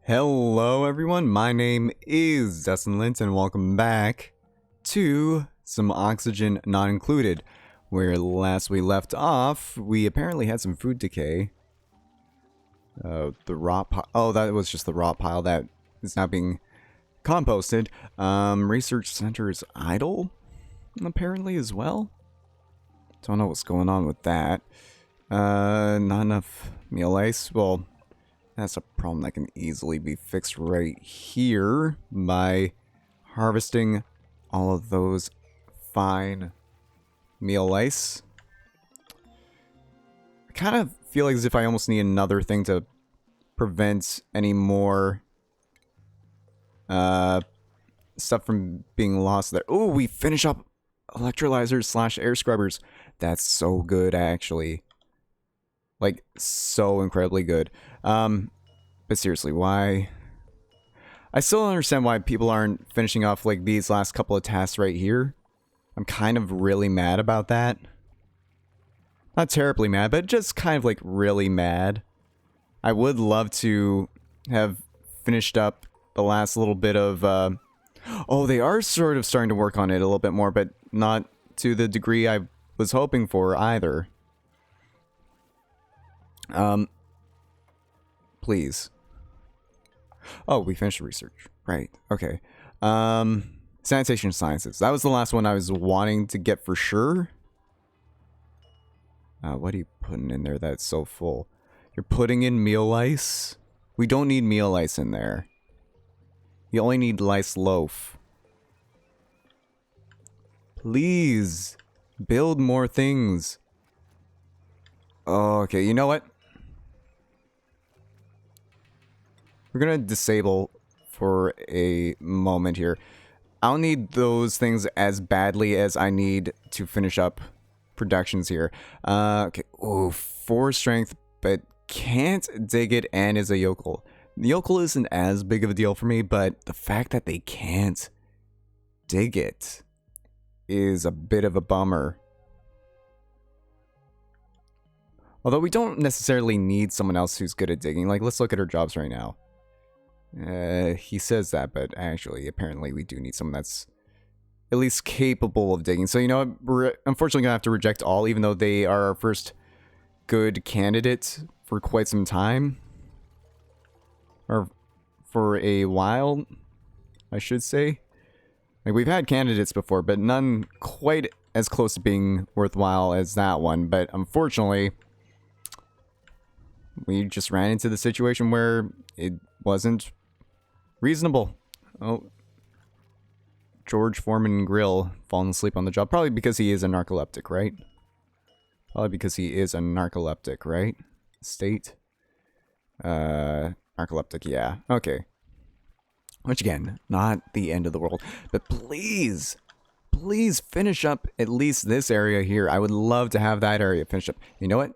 Hello everyone, my name is DustInLint and welcome back to some Oxygen Not Included, where last we left off, we apparently had some food decay. The rot pile, oh that was just the rot pile that is now being composted. Research center is idle, apparently as well. Don't know what's going on with that. Not enough meal ice, well... That's a problem that can easily be fixed right here by harvesting all of those fine meal ice. I kind of feel like as if I almost need another thing to prevent any more stuff from being lost there. Oh, we finish up electrolyzers / air scrubbers. That's so good, actually. Like, so incredibly good. But seriously, why? I still don't understand why people aren't finishing off, like, these last couple of tasks right here. I'm kind of really mad about that. Not terribly mad, but just kind of, like, really mad. I would love to have finished up the last little bit of, oh, they are sort of starting to work on it a little bit more, but not to the degree I was hoping for either. Please. Oh, we finished the research. Right. Okay. Sanitation sciences. That was the last one I was wanting to get for sure. What are you putting in there that's so full? You're putting in meal ice? We don't need meal ice in there. You only need lice loaf. Please. Build more things. Oh, okay, you know what? We're gonna disable for a moment here. I don't need those things as badly as I need to finish up productions here. Okay, ooh, 4 strength, but can't dig it and is a yokel. The yokel isn't as big of a deal for me, but the fact that they can't dig it is a bit of a bummer. Although we don't necessarily need someone else who's good at digging. Like, let's look at our jobs right now. He says that, but actually, apparently we do need someone that's at least capable of digging. So, you know what? We're unfortunately going to have to reject all, even though they are our first good candidate for quite some time. Or for a while, I should say. Like, we've had candidates before, but none quite as close to being worthwhile as that one. But unfortunately... we just ran into the situation where it wasn't reasonable. Oh. George Foreman Grill falling asleep on the job. Probably because he is a narcoleptic, right? Probably because he is a narcoleptic, right? State? Narcoleptic, yeah. Okay. Which again, not the end of the world. But please, please finish up at least this area here. I would love to have that area finished up. You know what?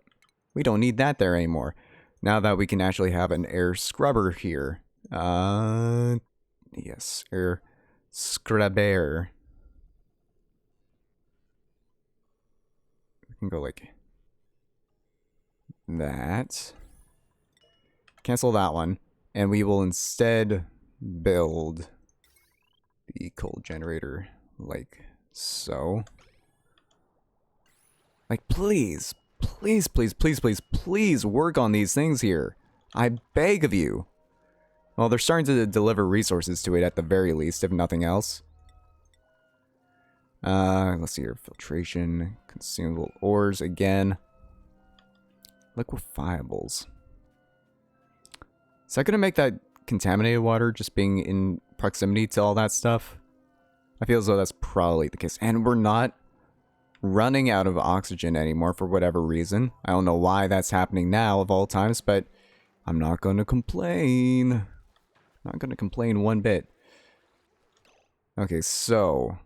We don't need that there anymore. Now that we can actually have an air scrubber here. Yes, air scrubber. We can go like that. Cancel that one. And we will instead build the coal generator like so. Like, please. Please, please, please, please, please work on these things here. I beg of you. Well, they're starting to deliver resources to it at the very least, if nothing else. Let's see here. Filtration, consumable ores again. Liquefiables. Is that going to make that contaminated water just being in proximity to all that stuff? I feel as though that's probably the case. And we're not running out of oxygen anymore for whatever reason. I don't know why that's happening now of all times, but I'm not going to complain. Not going to complain one bit. Okay, so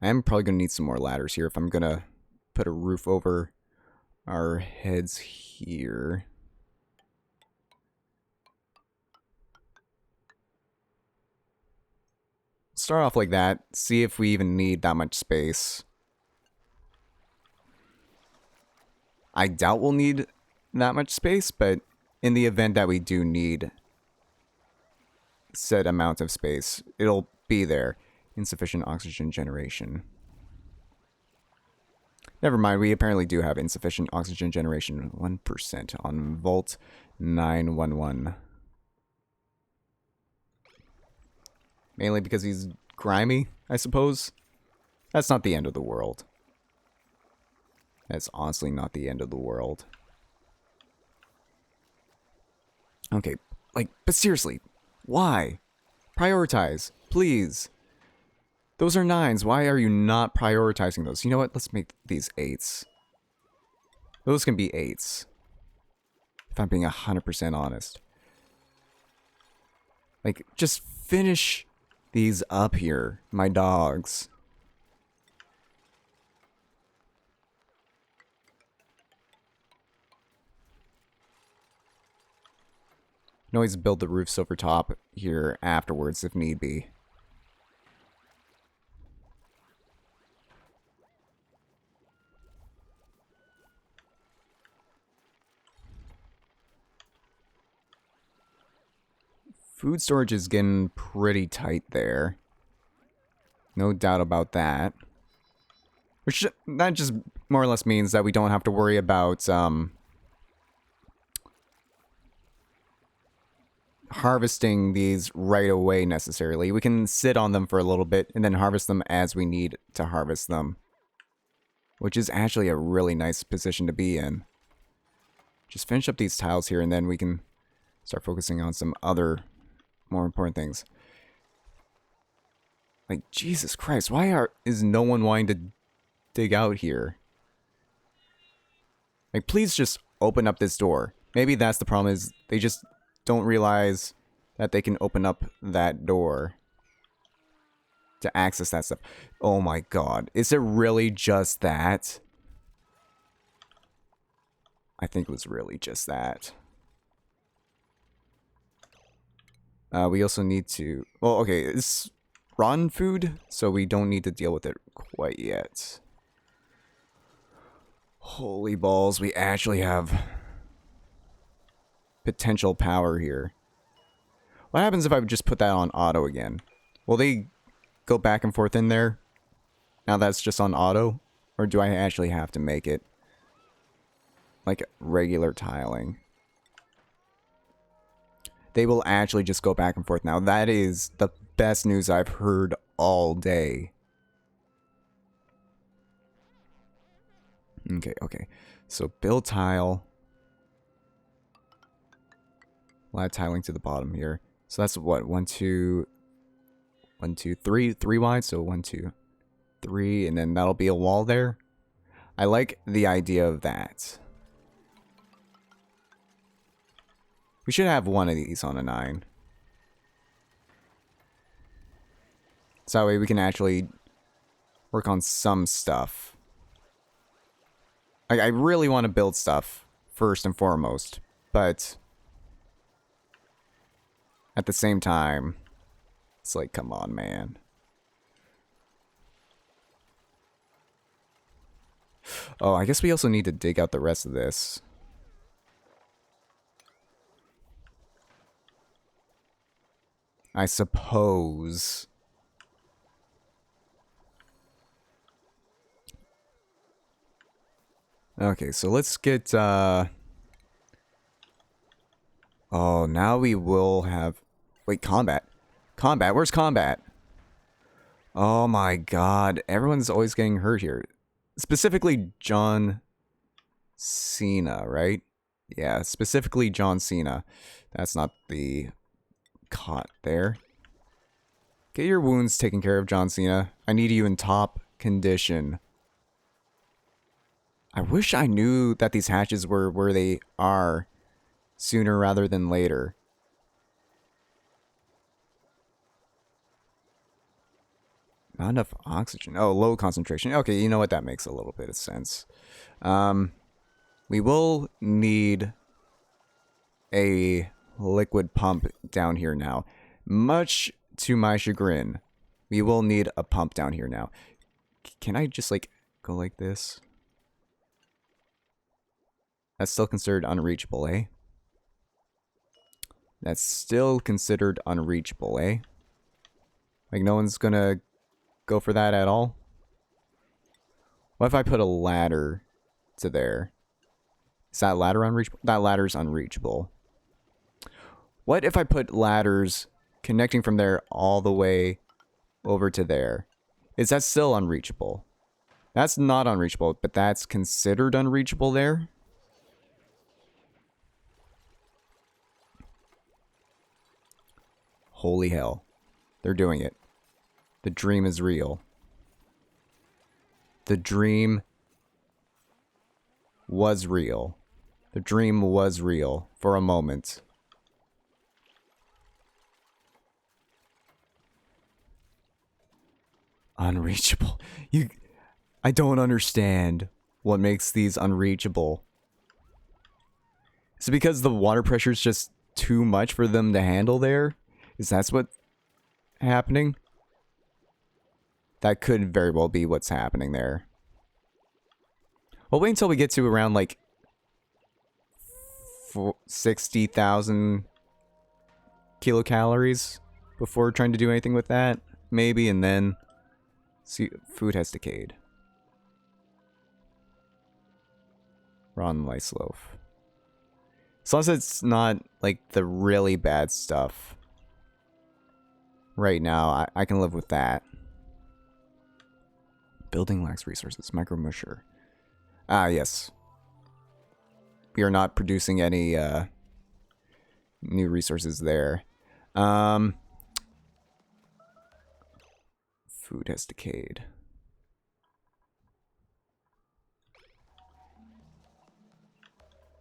I'm probably going to need some more ladders here if I'm going to put a roof over our heads here. Start off like that, see if we even need that much space. I doubt we'll need that much space, but in the event that we do need said amount of space, it'll be there. Insufficient oxygen generation. Never mind, we apparently do have insufficient oxygen generation. 1% on Volt 911. Mainly because he's grimy, I suppose. That's not the end of the world. That's honestly not the end of the world. Okay, like, but seriously, why? Prioritize, please. Those are 9s. Why are you not prioritizing those? You know what? Let's make these 8s. Those can be 8s. If I'm being 100% honest. Like, just finish these up here, my dogs. You can always build the roofs over top here afterwards if need be. Food storage is getting pretty tight there. No doubt about that. Which, that just more or less means that we don't have to worry about, harvesting these right away necessarily. We can sit on them for a little bit and then harvest them as we need to harvest them. Which is actually a really nice position to be in. Just finish up these tiles here and then we can start focusing on some other more important things. Like, Jesus Christ, why is no one wanting to dig out here? Like, please just open up this door. Maybe that's the problem, is they just don't realize that they can open up that door to access that stuff. Oh my god. Is it really just that? I think it was really just that. We also need to... Well, okay, it's rotten food, so we don't need to deal with it quite yet. Holy balls, we actually have potential power here. What happens if I would just put that on auto again? Will they go back and forth in there? Now that's just on auto? Or do I actually have to make it like regular tiling? They will actually just go back and forth now. That is the best news I've heard all day. Okay, okay. So build tile. A lot of tiling to the bottom here. So that's what? 1, 2, 1, 2, 3. 3 wide. So 1, 2, 3. And then that'll be a wall there. I like the idea of that. We should have one of these on a 9. So that way we can actually work on some stuff. Like, I really want to build stuff first and foremost, but at the same time, it's like, come on, man. Oh, I guess we also need to dig out the rest of this. I suppose. Okay, so let's get, oh, now we will have... Wait, combat. Combat? Where's combat? Oh my god. Everyone's always getting hurt here. Specifically John Cena, right? Yeah, specifically John Cena. That's not the cot there. Get your wounds taken care of, John Cena. I need you in top condition. I wish I knew that these hatches were where they are sooner rather than later. Not enough oxygen. Oh, low concentration. Okay, you know what? That makes a little bit of sense. We will need a liquid pump down here now. Much to my chagrin, we will need a pump down here now. Can I just, like, go like this? That's still considered unreachable, eh? That's still considered unreachable, eh? Like, no one's gonna go for that at all? What if I put a ladder to there? Is that ladder unreachable? That ladder's unreachable. What if I put ladders connecting from there all the way over to there? Is that still unreachable? That's not unreachable, but that's considered unreachable there? Holy hell. They're doing it. The dream is real. The dream was real. The dream was real for a moment. Unreachable. I don't understand what makes these unreachable. Is it because the water pressure is just too much for them to handle there? Is that what's happening? That could very well be what's happening there. Well, wait until we get to around like 60,000 kilocalories before trying to do anything with that. Maybe, and then... See, food has decayed. Rotten lice loaf. As long as it's not, like, the really bad stuff. Right now, I can live with that. Building lacks resources. Micro musher. Ah, yes. We are not producing any, new resources there. Food has decayed.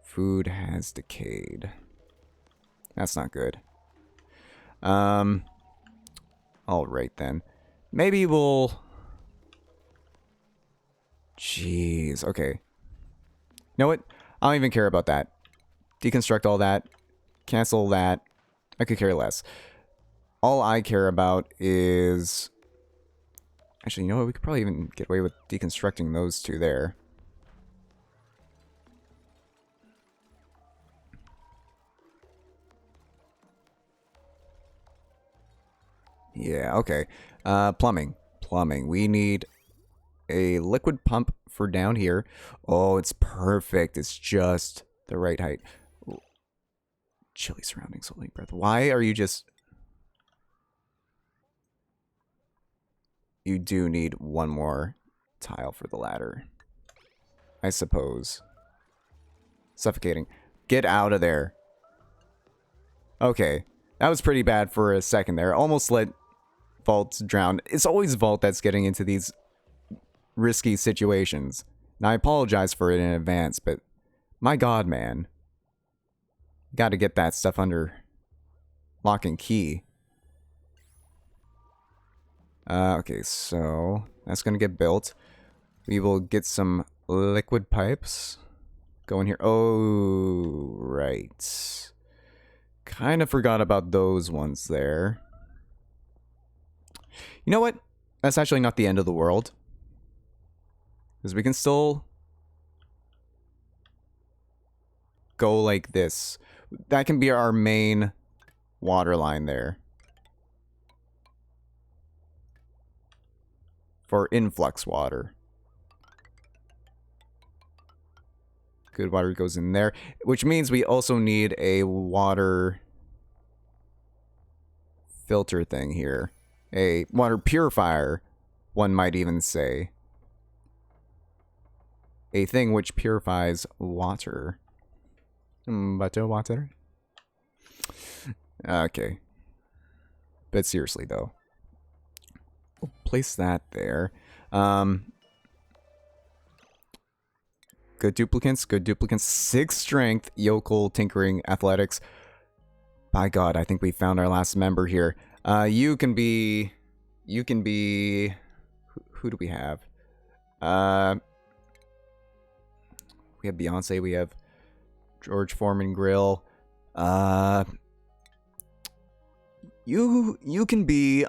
Food has decayed. That's not good. Alright then. Maybe we'll... Jeez, okay. You know what? I don't even care about that. Deconstruct all that. Cancel that. I could care less. All I care about is... Actually, you know what? We could probably even get away with deconstructing those two there. Yeah, okay. Plumbing. Plumbing. We need a liquid pump for down here. Oh, it's perfect. It's just the right height. Ooh. Chilly surroundings, holding breath. Why are you just... You do need one more tile for the ladder. I suppose. Suffocating. Get out of there. Okay. That was pretty bad for a second there. Almost let Vault drown. It's always Vault that's getting into these risky situations. Now, I apologize for it in advance, but my god, man. Gotta get that stuff under lock and key. Okay, so that's gonna get built. We will get some liquid pipes going here. Oh, right. Kind of forgot about those ones there. You know what? That's actually not the end of the world. Because we can still go like this. That can be our main water line there. For influx water. Good water goes in there. Which means we also need a water filter thing here. A water purifier, one might even say. A thing which purifies water. Water? Okay. But seriously, though. We'll place that there. Good duplicants, good duplicants. 6 strength, yokel, tinkering, athletics. By God, I think we found our last member here. You can be... Who do we have? We have Beyonce, we have George Foreman Grill. You can be,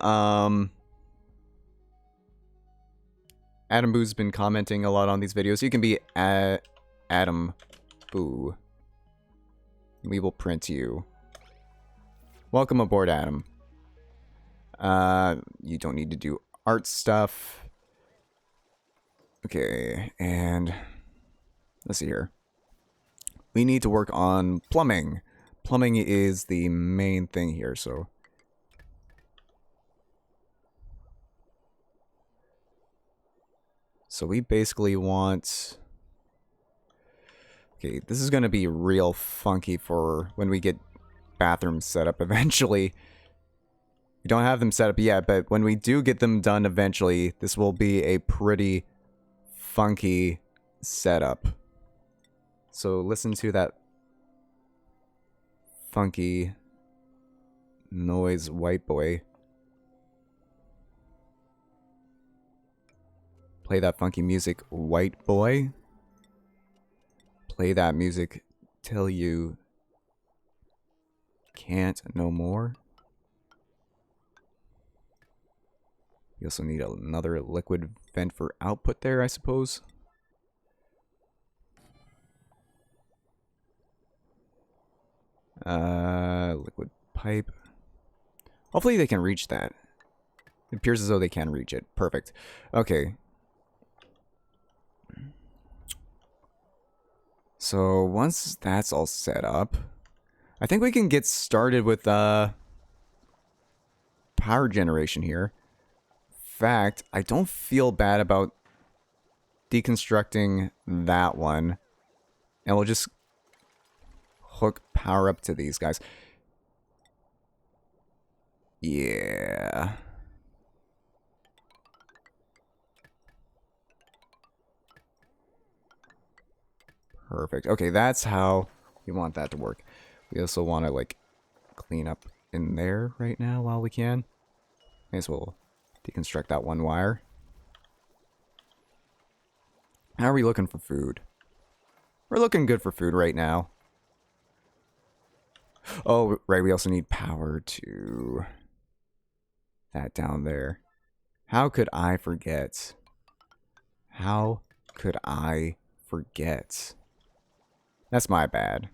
Adam Boo's been commenting a lot on these videos. You can be Adam Boo. We will print you. Welcome aboard, Adam. You don't need to do art stuff. Okay, and let's see here. We need to work on plumbing. Plumbing is the main thing here, so. So we basically want... Okay, this is going to be real funky for when we get bathrooms set up eventually. We don't have them set up yet, but when we do get them done eventually, this will be a pretty funky setup. So listen to that funky noise, white boy. Play that funky music, white boy. Play that music till you can't no more. You also need another liquid vent for output there, I suppose. Liquid pipe. Hopefully they can reach that. It appears as though they can reach it. Perfect. Okay. So once that's all set up, I think we can get started with power generation here. In fact, I don't feel bad about deconstructing that one. And we'll just hook power up to these guys. Yeah. Perfect. Okay, that's how we want that to work. We also want to, like, clean up in there right now while we can. May as well deconstruct that one wire. How are we looking for food? We're looking good for food right now. Oh, right, we also need power to that down there. How could I forget? How could I forget? That's my bad.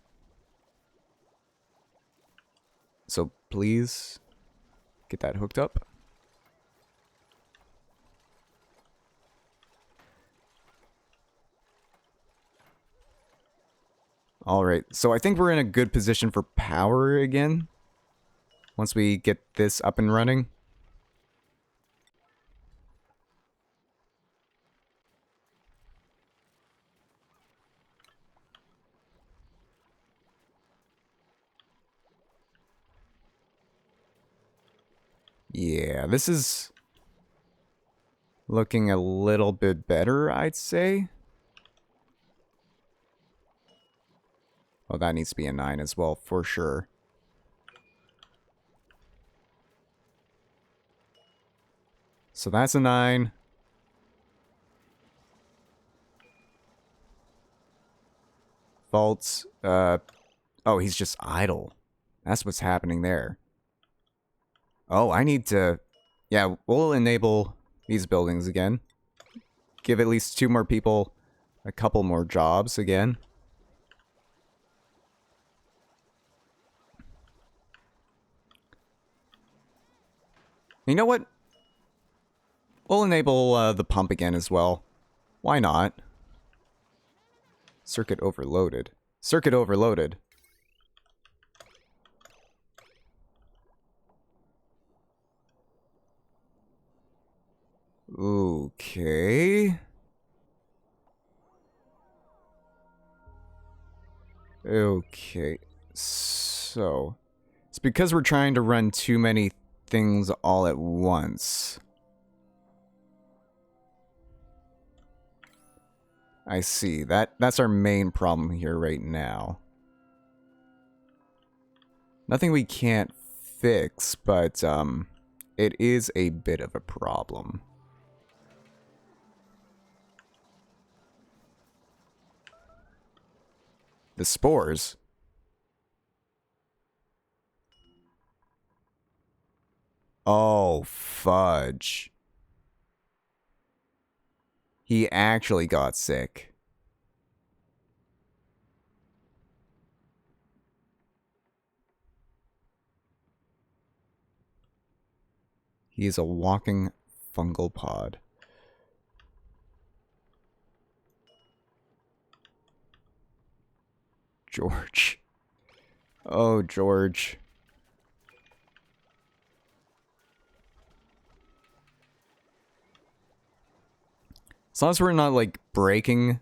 So please get that hooked up. Alright, so I think we're in a good position for power again. Once we get this up and running. Yeah, this is looking a little bit better, I'd say. Oh, that needs to be a 9 as well, for sure. So that's a 9. Vaults, oh, he's just idle. That's what's happening there. Oh, I need to... Yeah, we'll enable these buildings again. Give at least 2 more people a couple more jobs again. You know what? We'll enable the pump again as well. Why not? Circuit overloaded. Circuit overloaded. Okay. Okay. So, it's because we're trying to run too many things all at once. I see. That's our main problem here right now. Nothing we can't fix, but it is a bit of a problem. The spores. Oh, fudge. He actually got sick. He is a walking fungal pod. George. Oh, George. As long as we're not, like, breaking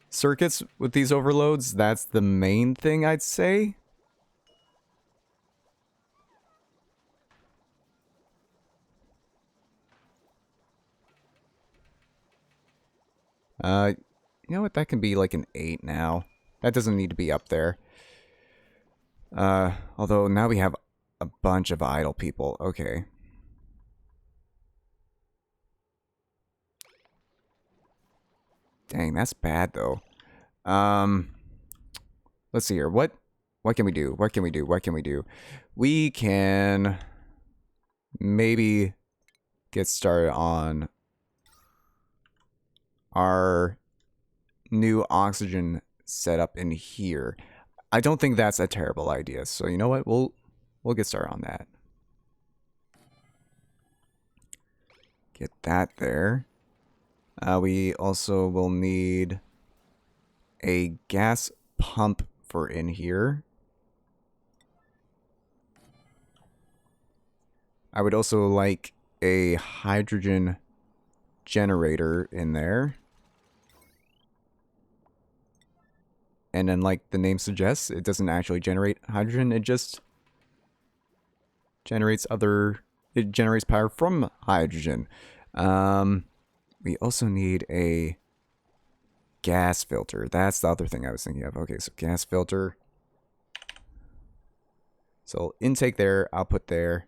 circuits with these overloads, that's the main thing I'd say. You know what? That can be like an 8 now. That doesn't need to be up there. Although now we have a bunch of idle people. Okay. Dang, that's bad though. Let's see here. What can we do? What can we do? What can we do? We can maybe get started on our new oxygen setup in here. I don't think that's a terrible idea. So you know what? We'll get started on that. Get that there. We also will need a gas pump for in here. I would also like a hydrogen generator in there. And then, like the name suggests, it doesn't actually generate hydrogen, it just generates power from hydrogen. We also need a gas filter. That's the other thing I was thinking of. Okay, so gas filter. So intake there, output there.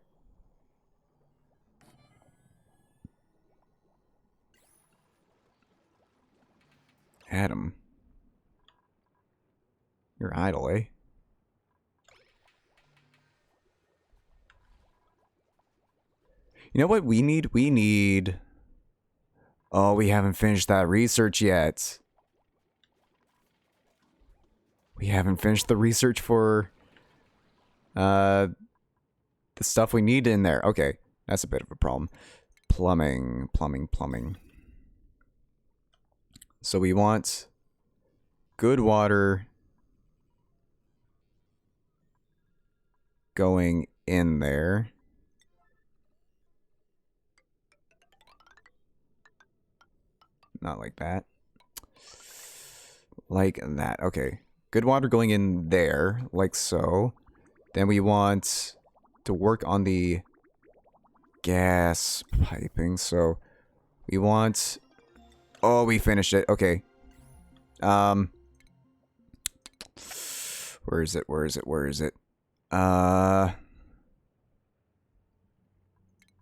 Adam. You're idle, eh? You know what we need? We need... Oh, we haven't finished that research yet. We haven't finished the research for... the stuff we need in there. Okay, that's a bit of a problem. Plumbing. So we want good water going in there. Not like that. Like that. Okay. Good water going in there, like so. Then we want to work on the gas piping. So we want... Oh, we finished it. Okay. Where is it?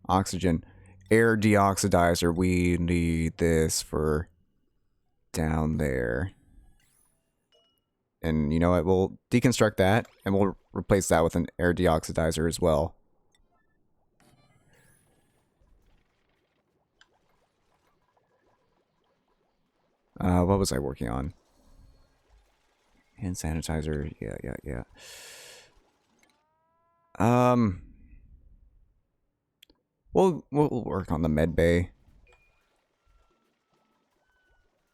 Oxygen. Air deoxidizer. We need this for down there. And you know what? We'll deconstruct that and we'll replace that with an air deoxidizer as well. What was I working on? Hand sanitizer. Yeah. We'll work on the med bay.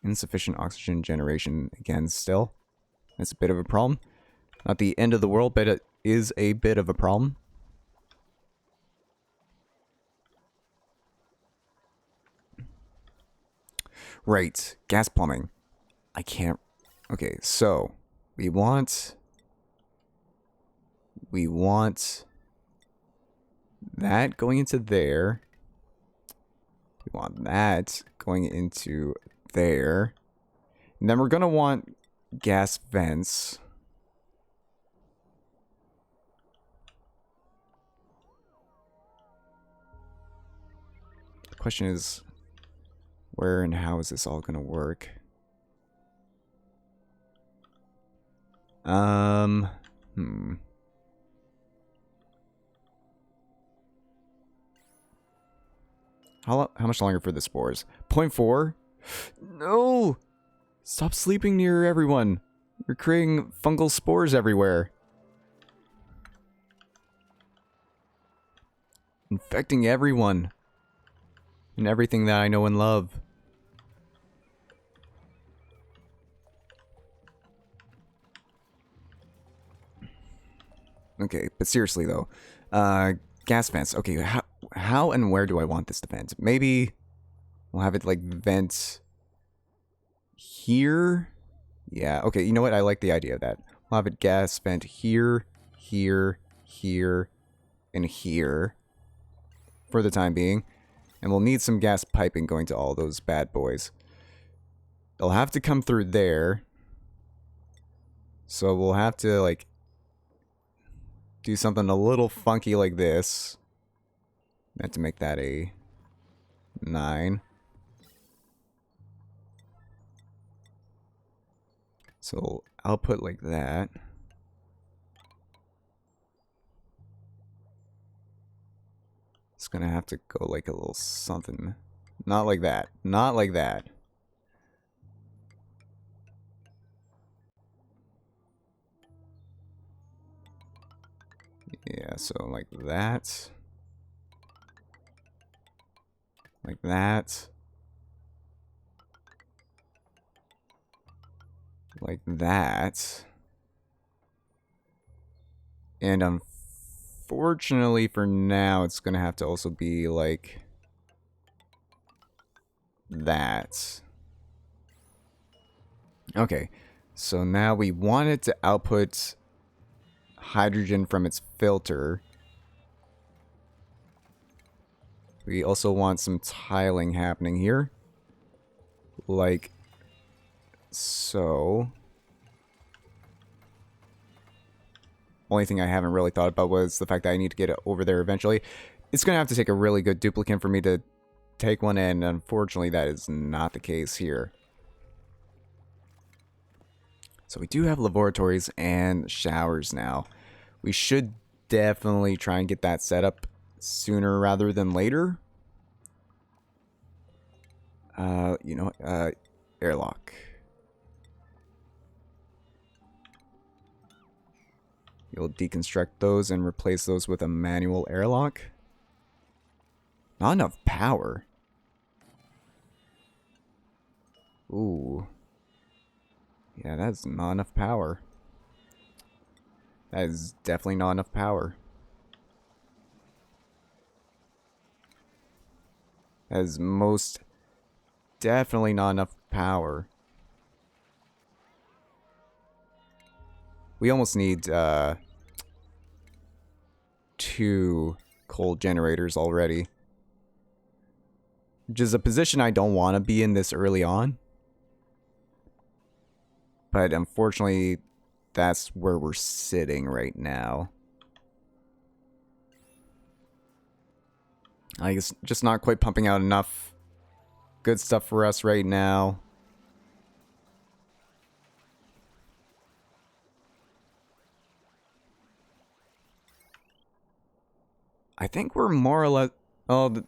Insufficient oxygen generation again still. That's a bit of a problem. Not the end of the world, but it is a bit of a problem. Right, gas plumbing. I can't... Okay, so we want that going into there. We want that going into there. And then we're going to want gas vents. The question is, where and how is this all going to work? How much longer for the spores? 0.4? No! Stop sleeping near everyone. You're creating fungal spores everywhere. Infecting everyone. And everything that I know and love. Okay, but seriously though. Gas vents. Okay, how and where do I want this to vent? Maybe we'll have it like vent here? Yeah, okay, you know what? I like the idea of that. We'll have it gas vent here, here, here, and here for the time being. And we'll need some gas piping going to all those bad boys. They'll have to come through there. So we'll have to, like, do something a little funky like this. Meant to make that a 9. So output like that. It's gonna have to go like a little something. Not like that. Not like that. Yeah, so like that. Like that. Like that. And unfortunately for now, it's gonna have to also be like that. Okay, so now we want it to output hydrogen from its filter. We also want some tiling happening here. Like so. Only thing I haven't really thought about was the fact that I need to get it over there eventually. It's going to have to take a really good duplicant for me to take one in. Unfortunately, that is not the case here. So we do have laboratories and showers now. We should definitely try and get that set up sooner rather than later. You know, airlock. You'll deconstruct those and replace those with a manual airlock. Not enough power. Ooh. Yeah, that's not enough power. That is definitely not enough power. That is most definitely not enough power. We almost need 2 coal generators already. Which is a position I don't want to be in this early on. But unfortunately, that's where we're sitting right now. I guess just not quite pumping out enough good stuff for us right now. I think we're more or less... Oh,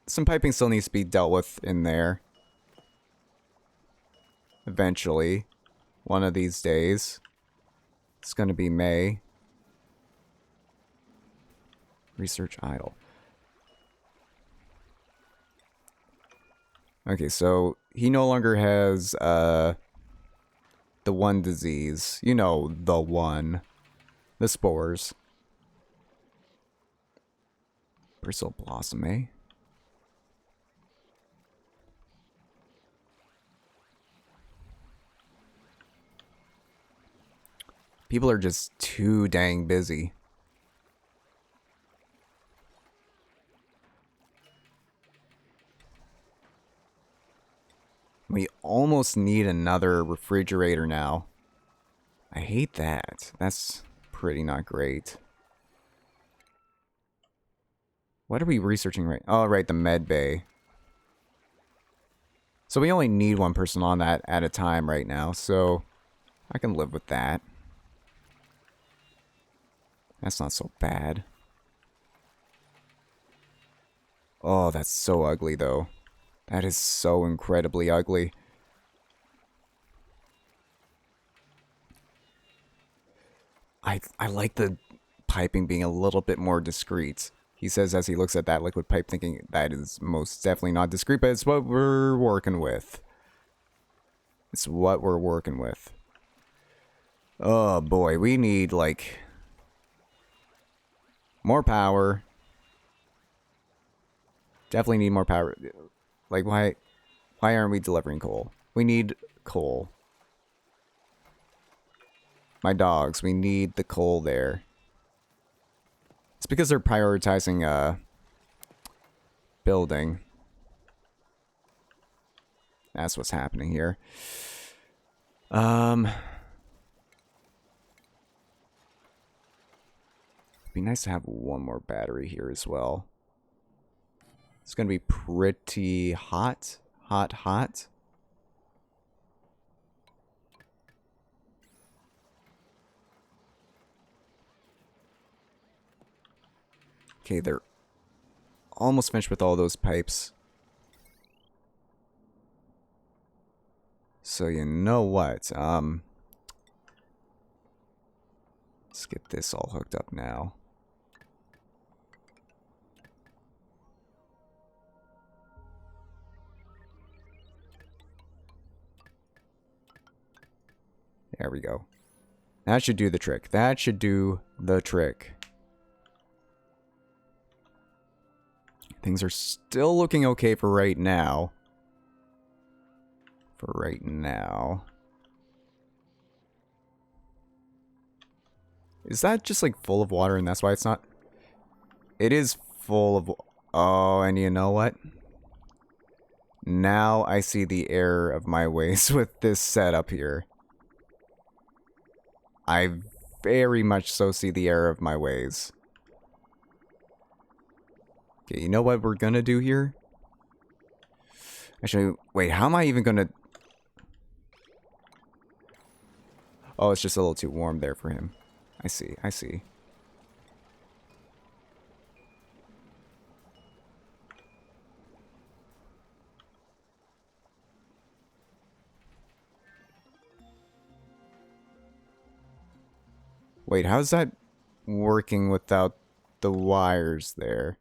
some piping still needs to be dealt with in there. Eventually. One of these days. It's going to be May. Research idle. Okay, so he no longer has the one disease. You know, the one. The spores. Bristle blossom, eh? People are just too dang busy. We almost need another refrigerator now. I hate that. That's pretty not great. What are we researching right? Oh, right, the med bay. So we only need one person on that at a time right now, so I can live with that. That's not so bad. Oh, that's so ugly, though. That is so incredibly ugly. I like the piping being a little bit more discreet. He says as he looks at that liquid pipe, thinking that is most definitely not discreet, but it's what we're working with. It's what we're working with. Oh boy, we need, like, more power. Definitely need more power. Like, why aren't we delivering coal? We need coal. My dogs, we need the coal there. It's because they're prioritizing, building. That's what's happening here. It'd be nice to have one more battery here as well. It's gonna be pretty hot. Hot. Okay, they're almost finished with all those pipes. So you know what? Let's get this all hooked up now. There we go. That should do the trick. That should do the trick. Things are still looking okay for right now. Is that just like full of water and that's why it's not? It is full of... Oh, and you know what? Now I see the error of my ways with this setup here. I very much so see the error of my ways. Okay, you know what we're gonna do here? Actually, wait, how am I even gonna... Oh, it's just a little too warm there for him. I see. Wait, how's that working without the wires there?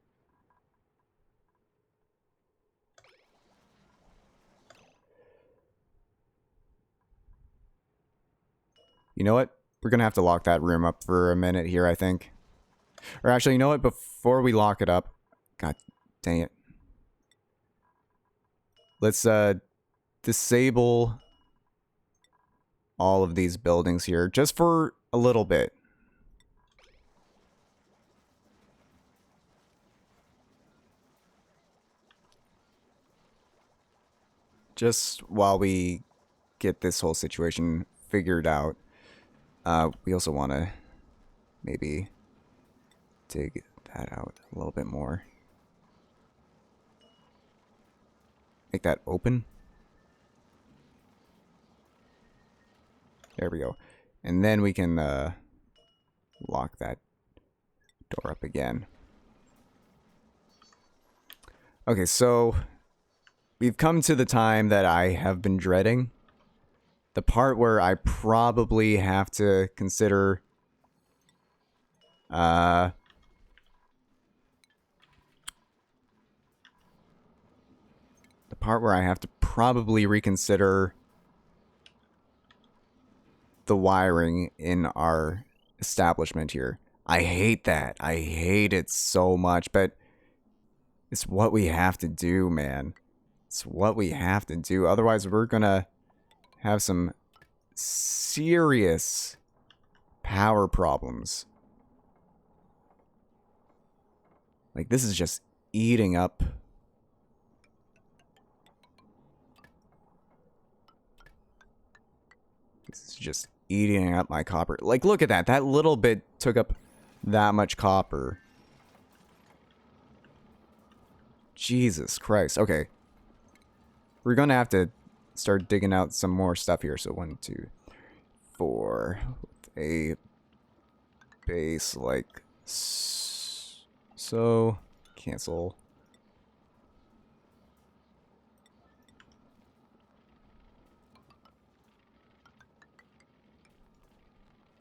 You know what? We're gonna have to lock that room up for a minute here, I think. Or actually, you know what? Before we lock it up... God dang it. Let's, disable all of these buildings here, just for a little bit. Just while we get this whole situation figured out. We also want to maybe dig that out a little bit more. Make that open. There we go. And then we can lock that door up again. Okay, so we've come to the time that I have been dreading. The part where I probably have to consider the part where I have to probably reconsider the wiring in our establishment here. I hate that. I hate it so much, but it's what we have to do, man. It's what we have to do. Otherwise, we're gonna have some serious power problems. Like, this is just eating up. This is just eating up my copper. Like, look at that. That little bit took up that much copper. Jesus Christ. Okay. We're gonna have to start digging out some more stuff here. So 1, 2, 4. With a base like so. Cancel.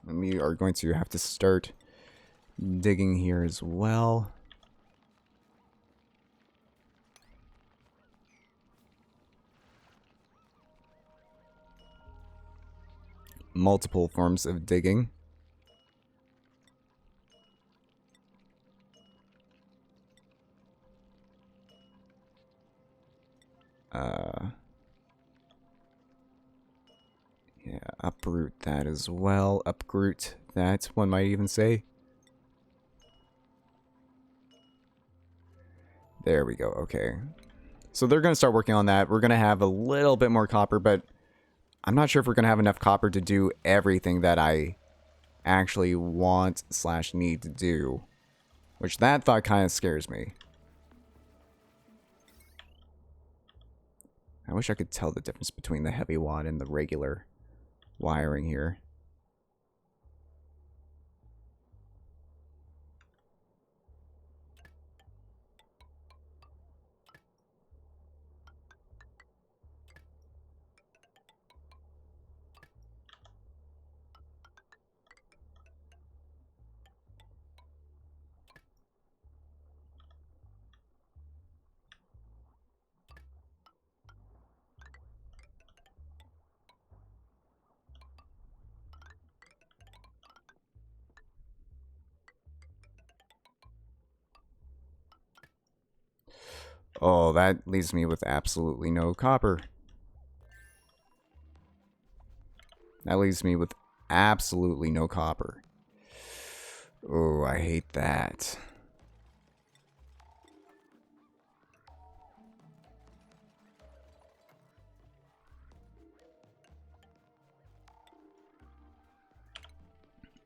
And we are going to have to start digging here as well. multiple forms of digging. Yeah, uproot that as well. Uproot that, one might even say. There we go, okay. So they're going to start working on that. We're going to have a little bit more copper, but I'm not sure if we're going to have enough copper to do everything that I actually want / need to do. Which that thought kind of scares me. I wish I could tell the difference between the heavy watt and the regular wiring here. Oh, that leaves me with absolutely no copper. That leaves me with absolutely no copper. Oh, I hate that.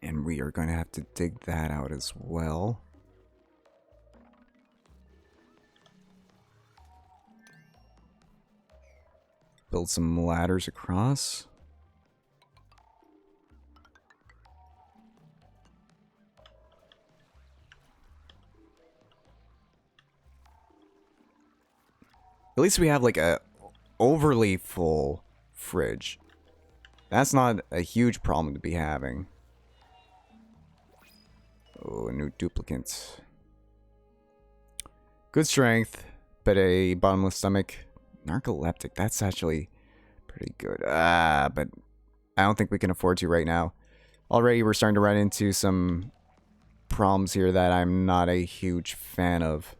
And we are going to have to dig that out as well. Build some ladders across. At least we have like a overly full fridge. That's not a huge problem to be having. Oh, a new duplicant. Good strength, but a bottomless stomach. Narcoleptic, that's actually pretty good. But I don't think we can afford to right now. Already we're starting to run into some problems here that I'm not a huge fan of.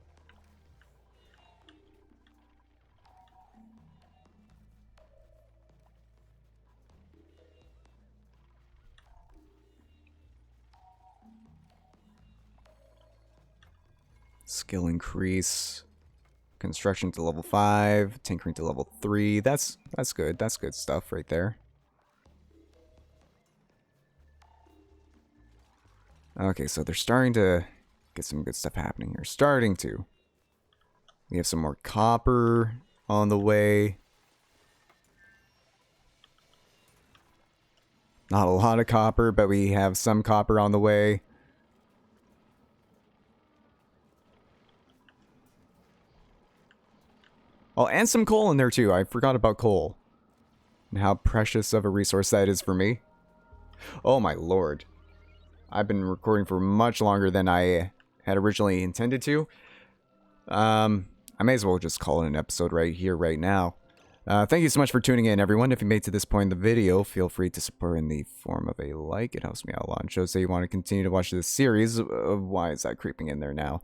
Skill increase. Construction to level 5, tinkering to level 3. That's good. That's good stuff right there. Okay, so they're starting to get some good stuff happening here. Starting to. We have some more copper on the way. Not a lot of copper, but we have some copper on the way. Oh, and some coal in there too. I forgot about coal. And how precious of a resource that is for me. Oh my lord. I've been recording for much longer than I had originally intended to. I may as well just call it an episode right here, right now. Thank you so much for tuning in, everyone. If you made it to this point in the video, feel free to support in the form of a like. It helps me out a lot and shows that you want to continue to watch this series. Why is that creeping in there now?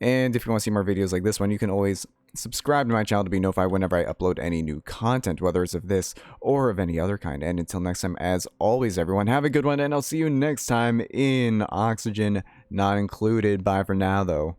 And if you want to see more videos like this one, you can always subscribe to my channel to be notified whenever I upload any new content, whether it's of this or of any other kind. And until next time, as always, everyone, have a good one, and I'll see you next time in Oxygen Not Included. Bye for now, though.